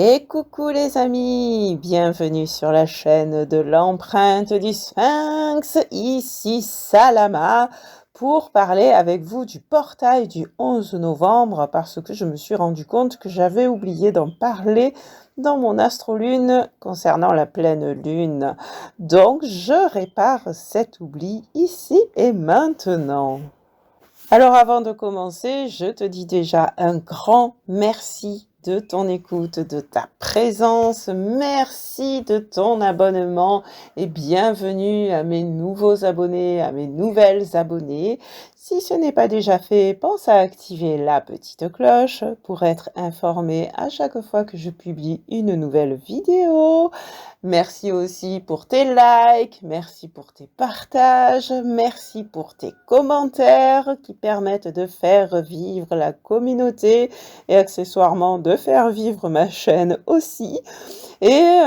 Et coucou les amis, bienvenue sur la chaîne de l'empreinte du Sphinx, ici Salama, pour parler avec vous du portail du 11 novembre, parce que je me suis rendu compte que j'avais oublié d'en parler dans mon astrolune concernant la pleine lune. Donc je répare cet oubli ici et maintenant. Alors avant de commencer, je te dis déjà un grand merci de ton écoute, de ta présence, merci de ton abonnement et bienvenue à mes nouveaux abonnés, à mes nouvelles abonnées. Si ce n'est pas déjà fait, pense à activer la petite cloche pour être informé à chaque fois que je publie une nouvelle vidéo. Merci aussi pour tes likes, merci pour tes partages, merci pour tes commentaires qui permettent de faire vivre la communauté et accessoirement de faire vivre ma chaîne aussi. Et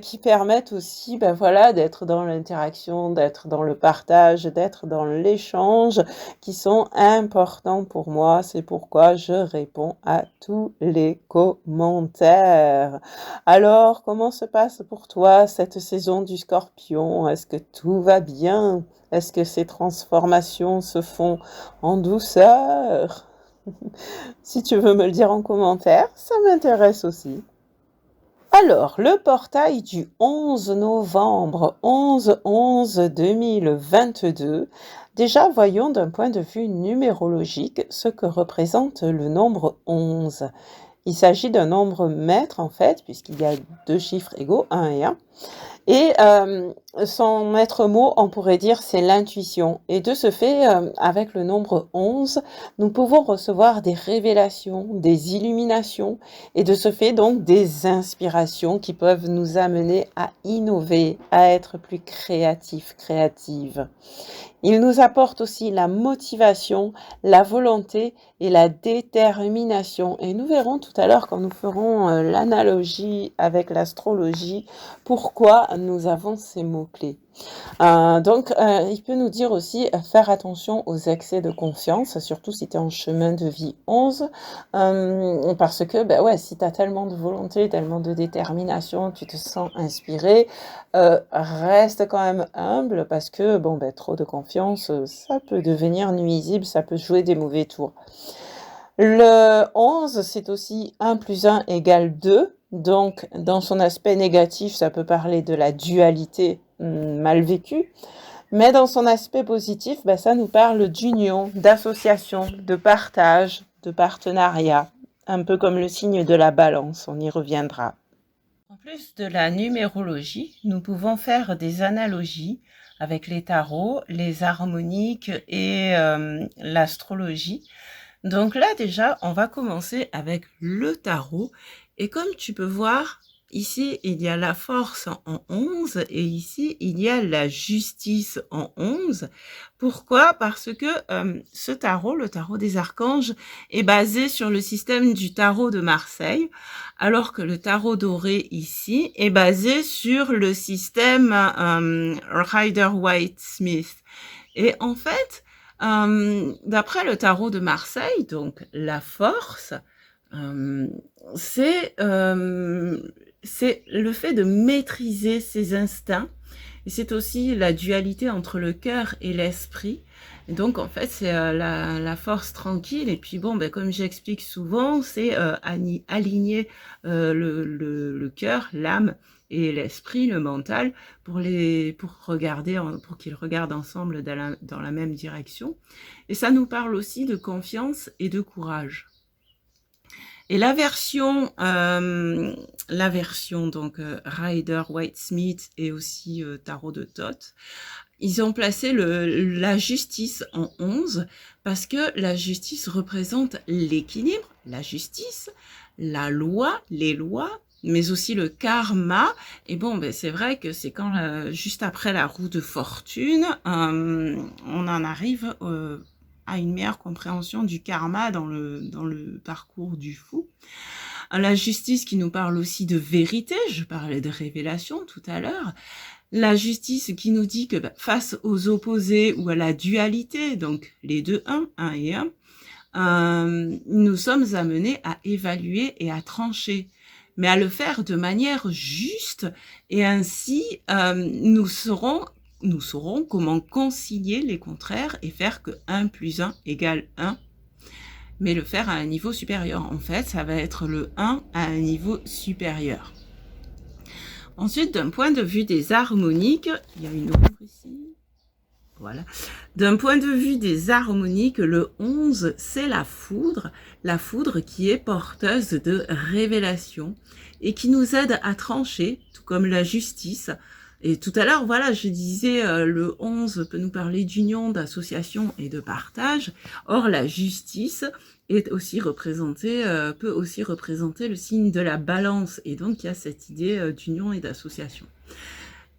qui permettent aussi voilà, d'être dans l'interaction, d'être dans le partage, d'être dans l'échange, qui sont importants pour moi. C'est pourquoi je réponds à tous les commentaires. Alors, comment se passe pour toi cette saison du Scorpion? Est-ce que tout va bien? Est-ce que ces transformations se font en douceur? Si tu veux me le dire en commentaire, ça m'intéresse aussi. Alors, le portail du 11 novembre 11-11-2022. Déjà, voyons d'un point de vue numérologique ce que représente le nombre 11. Il s'agit d'un nombre maître, en fait, puisqu'il y a deux chiffres égaux, 1 et 1. Et son maître mot, on pourrait dire, c'est l'intuition. Et de ce fait, avec le nombre 11, nous pouvons recevoir des révélations, des illuminations, et de ce fait, donc, des inspirations qui peuvent nous amener à innover, à être plus créatifs, créatives. Il nous apporte aussi la motivation, la volonté et la détermination. Et nous verrons tout à l'heure, quand nous ferons l'analogie avec l'astrologie, pourquoi nous avons ces mots-clés. Il peut nous dire aussi faire attention aux excès de confiance, surtout si tu es en chemin de vie 11, parce que si tu as tellement de volonté, tellement de détermination, tu te sens inspiré, reste quand même humble, parce que trop de confiance, ça peut devenir nuisible, ça peut jouer des mauvais tours. Le 11, c'est aussi 1 plus 1 égale 2. Donc, dans son aspect négatif, ça peut parler de la dualité mal vécue. Mais dans son aspect positif, ça nous parle d'union, d'association, de partage, de partenariat. Un peu comme le signe de la balance, on y reviendra. En plus de la numérologie, nous pouvons faire des analogies avec les tarots, les harmoniques et l'astrologie. Donc là, déjà, on va commencer avec le tarot. Et comme tu peux voir, ici, il y a la force en 11 et ici, il y a la justice en 11. Pourquoi? Parce que ce tarot, le tarot des archanges, est basé sur le système du tarot de Marseille, alors que le tarot doré ici est basé sur le système Rider-Waite-Smith. Et en fait, d'après le tarot de Marseille, donc la force, c'est le fait de maîtriser ses instincts, et c'est aussi la dualité entre le cœur et l'esprit. Et donc en fait c'est la force tranquille, et puis comme j'explique souvent, c'est aligner le cœur, l'âme et l'esprit, le mental, pour qu'ils regardent ensemble dans la même direction. Et ça nous parle aussi de confiance et de courage. Et la version donc Rider-Waite-Smith et aussi Tarot de Thoth, ils ont placé la justice en 11 parce que la justice représente l'équilibre, la justice, la loi, les lois, mais aussi le karma. Et c'est vrai que c'est quand juste après la roue de fortune, on en arrive à une meilleure compréhension du karma dans le parcours du fou. La justice qui nous parle aussi de vérité, je parlais de révélation tout à l'heure. La justice qui nous dit que face aux opposés ou à la dualité, donc les deux 1 et 1, nous sommes amenés à évaluer et à trancher. mais à le faire de manière juste, et ainsi nous saurons comment concilier les contraires et faire que 1 plus 1 égale 1, mais le faire à un niveau supérieur. En fait, ça va être le 1 à un niveau supérieur. Ensuite, d'un point de vue des harmoniques, il y a une ombre ici. Voilà. D'un point de vue des harmoniques, le 11, c'est la foudre qui est porteuse de révélation et qui nous aide à trancher, tout comme la justice. Et tout à l'heure, voilà, je disais, le 11 peut nous parler d'union, d'association et de partage. Or, la justice est aussi représentée, peut aussi représenter le signe de la balance. Et donc, il y a cette idée d'union et d'association.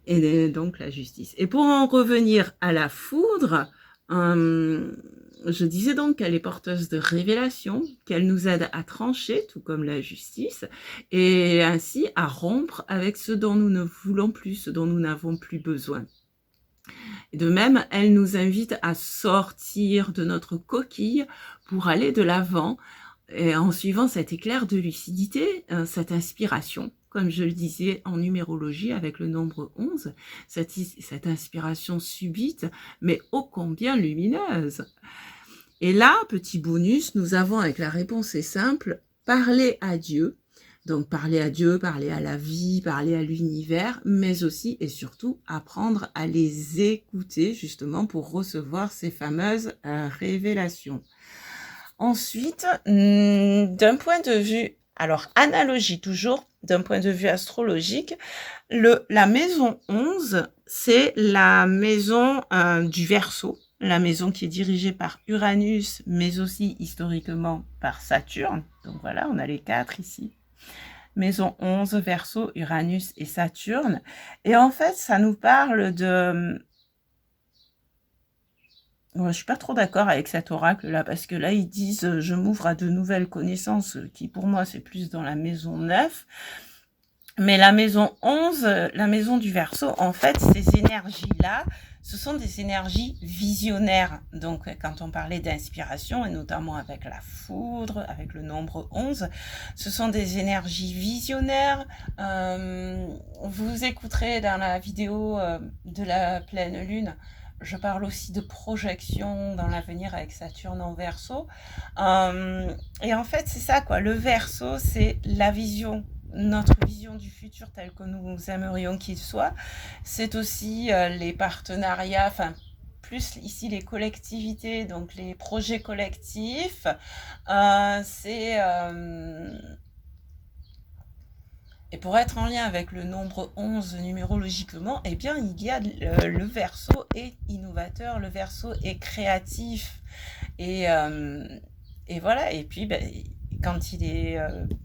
Et donc, la justice. Et pour en revenir à la foudre, je disais donc qu'elle est porteuse de révélation, qu'elle nous aide à trancher, tout comme la justice, et ainsi à rompre avec ce dont nous ne voulons plus, ce dont nous n'avons plus besoin. De même, elle nous invite à sortir de notre coquille pour aller de l'avant, et en suivant cet éclair de lucidité, cette inspiration, comme je le disais en numérologie avec le nombre 11, cette inspiration subite, mais ô combien lumineuse. Et là, petit bonus, nous avons avec la réponse est simple, parler à Dieu. Donc parler à Dieu, parler à la vie, parler à l'univers, mais aussi et surtout apprendre à les écouter justement pour recevoir ces fameuses révélations. Ensuite, d'un point de vue, alors analogie toujours, d'un point de vue astrologique, la maison 11, c'est la maison du Verseau, la maison qui est dirigée par Uranus, mais aussi historiquement par Saturne. Donc voilà, on a les 4 ici. Maison 11, Verseau, Uranus et Saturne. Et en fait, ça nous parle de... Je suis pas trop d'accord avec cet oracle-là, parce que là, ils disent « je m'ouvre à de nouvelles connaissances », qui pour moi, c'est plus dans la maison 9. Mais la maison 11, la maison du Verseau, en fait, ces énergies-là, ce sont des énergies visionnaires. Donc, quand on parlait d'inspiration, et notamment avec la foudre, avec le nombre 11, ce sont des énergies visionnaires. Vous écouterez dans la vidéo de la pleine lune, je parle aussi de projection dans l'avenir avec Saturne en Verseau. Et en fait, c'est ça, quoi. Le Verseau, c'est la vision, notre vision du futur tel que nous aimerions qu'il soit. C'est aussi les partenariats, enfin, plus ici les collectivités, donc les projets collectifs. Et pour être en lien avec le nombre 11 numérologiquement, eh bien, il y a le Verseau est innovateur, le Verseau est créatif. Et voilà, et puis quand il est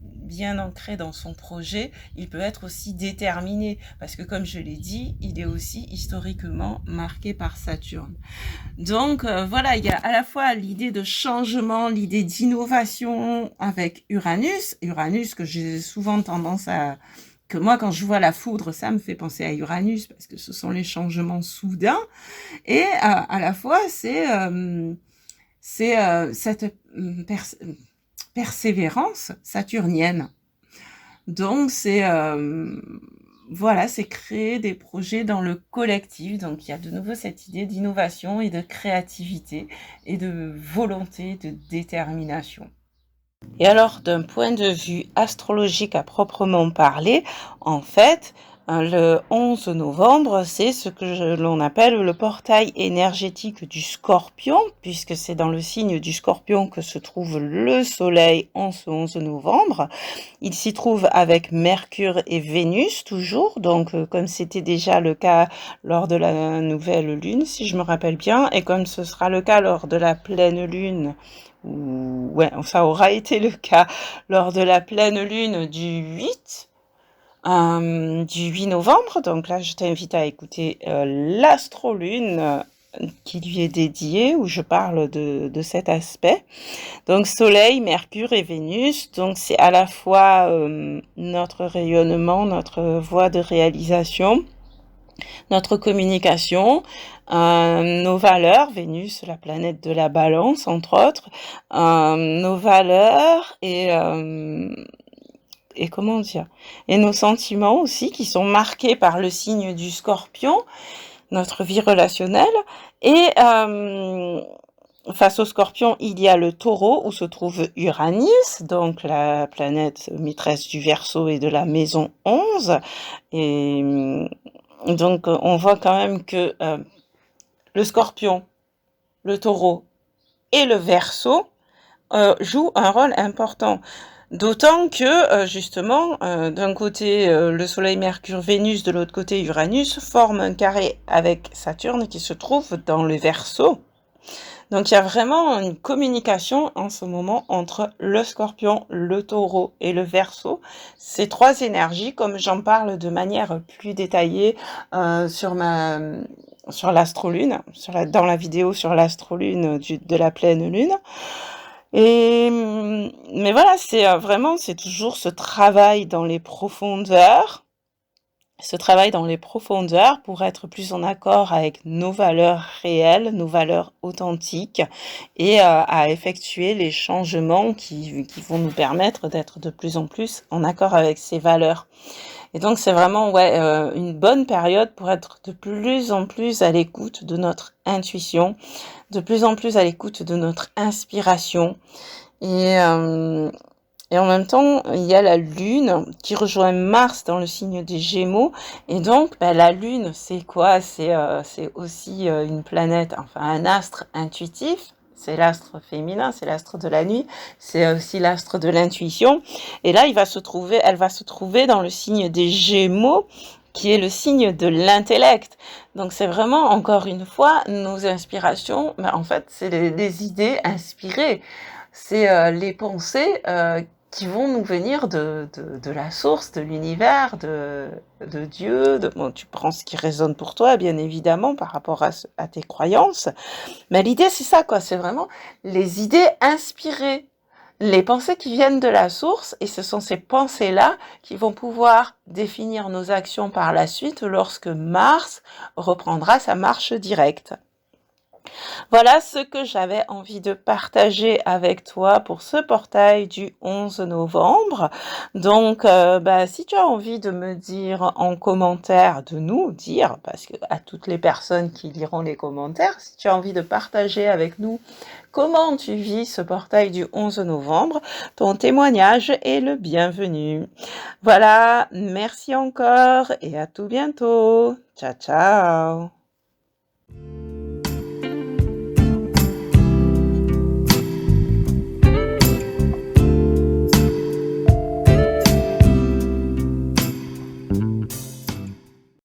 bien ancré dans son projet, il peut être aussi déterminé, parce que comme je l'ai dit, il est aussi historiquement marqué par Saturne. Donc voilà, il y a à la fois l'idée de changement, l'idée d'innovation avec Uranus que j'ai souvent tendance à... que moi, quand je vois la foudre, ça me fait penser à Uranus, parce que ce sont les changements soudains, et à la fois, c'est cette persévérance saturnienne. Donc, c'est voilà, c'est créer des projets dans le collectif. Donc, il y a de nouveau cette idée d'innovation et de créativité et de volonté, de détermination. Et alors, d'un point de vue astrologique à proprement parler, en fait, le 11 novembre, c'est ce que l'on appelle le portail énergétique du Scorpion, puisque c'est dans le signe du Scorpion que se trouve le Soleil en ce 11 novembre. Il s'y trouve avec Mercure et Vénus toujours, donc comme c'était déjà le cas lors de la nouvelle lune, si je me rappelle bien, et comme ce sera le cas lors de la pleine lune, ouais, ça aura été le cas lors de la pleine lune du 8 novembre. Donc là, je t'invite à écouter l'astrolune qui lui est dédiée, où je parle de cet aspect. Donc Soleil, Mercure et Vénus, donc c'est à la fois notre rayonnement, notre voie de réalisation, notre communication, nos valeurs, Vénus, la planète de la balance, entre autres, nos valeurs et comment dire, et nos sentiments aussi qui sont marqués par le signe du Scorpion, notre vie relationnelle. Et face au Scorpion, il y a le Taureau où se trouve Uranus, donc la planète maîtresse du Verseau et de la maison 11. Et donc on voit quand même que le Scorpion, le Taureau et le Verseau jouent un rôle important. D'autant que, justement, d'un côté, le Soleil, Mercure, Vénus, de l'autre côté, Uranus, forment un carré avec Saturne qui se trouve dans le Verseau. Donc il y a vraiment une communication en ce moment entre le Scorpion, le Taureau et le Verseau. Ces trois énergies, comme j'en parle de manière plus détaillée sur l'astrolune, dans la vidéo sur l'astrolune de la pleine lune. Mais voilà, c'est vraiment, c'est toujours ce travail dans les profondeurs, pour être plus en accord avec nos valeurs réelles, nos valeurs authentiques, et à effectuer les changements qui vont nous permettre d'être de plus en plus en accord avec ces valeurs. Et donc c'est vraiment une bonne période pour être de plus en plus à l'écoute de notre intuition, de plus en plus à l'écoute de notre inspiration. Et en même temps, il y a la Lune qui rejoint Mars dans le signe des Gémeaux. Et donc, la Lune, c'est quoi? C'est aussi une planète, enfin un astre intuitif. C'est l'astre féminin, c'est l'astre de la nuit, c'est aussi l'astre de l'intuition. Et là, elle va se trouver dans le signe des Gémeaux, qui est le signe de l'intellect. Donc c'est vraiment, encore une fois, nos inspirations, mais en fait, c'est les idées inspirées. C'est les pensées qui vont nous venir de la source, de l'univers, de Dieu. Bon, tu prends ce qui résonne pour toi, bien évidemment, par rapport à tes croyances. Mais l'idée, c'est ça, quoi. C'est vraiment les idées inspirées, les pensées qui viennent de la source, et ce sont ces pensées-là qui vont pouvoir définir nos actions par la suite lorsque Mars reprendra sa marche directe. Voilà ce que j'avais envie de partager avec toi pour ce portail du 11 novembre. Donc, si tu as envie de me dire en commentaire, parce que à toutes les personnes qui liront les commentaires, si tu as envie de partager avec nous comment tu vis ce portail du 11 novembre, ton témoignage est le bienvenu. Voilà, merci encore et à tout bientôt. Ciao, ciao.